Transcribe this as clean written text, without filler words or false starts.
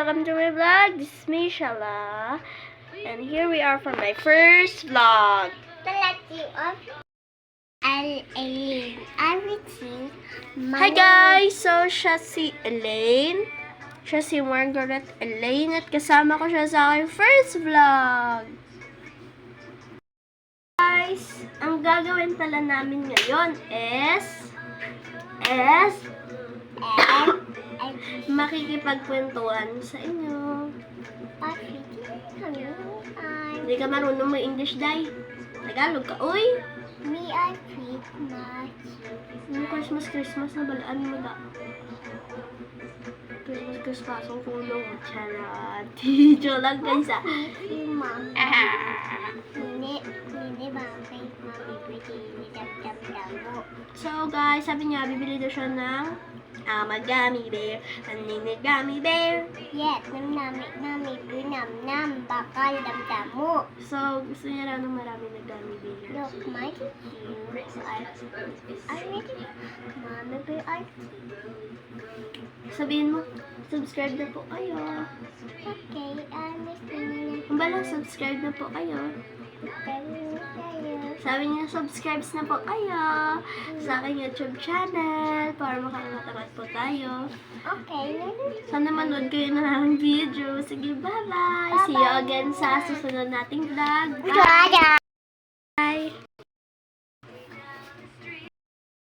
welcome to my vlog. This is me, Shala. And here we are for my first vlog. Hi guys! So, siya si Elaine. Siya si Margaret Elaine. At kasama ko siya sa aking first vlog. Guys, ang gagawin pala namin ngayon is makikipagkwentuhan sa inyo. Hindi ka marunong mag-English, Day. Tagalog ka, uy! Me, I Christmas. Christmas na balaan mo da. Christmas ang kulong. Charot. Joke lang guys ah. Mom. Hindi ba kay Mami Britney dam-dam-damo? So guys, sabi niya, bibili daw siya ng gummy bear. Nini gummy bear. Yes, nami nam bakal dam-damo. So, gusto niya raw ng marami na gummy bear. Look, my I ready. Mami bear, I Sabihin mo, subscribe na po kayo. okay, I miss you. Kung ba subscribe na po kayo. Sabi niya, subscribe na po kayo sa aking YouTube channel para makakangat po tayo. Okay. Sana manood kayo ng aking video. Sige, bye-bye! See you again sa susunod nating vlog. Bye! Bye.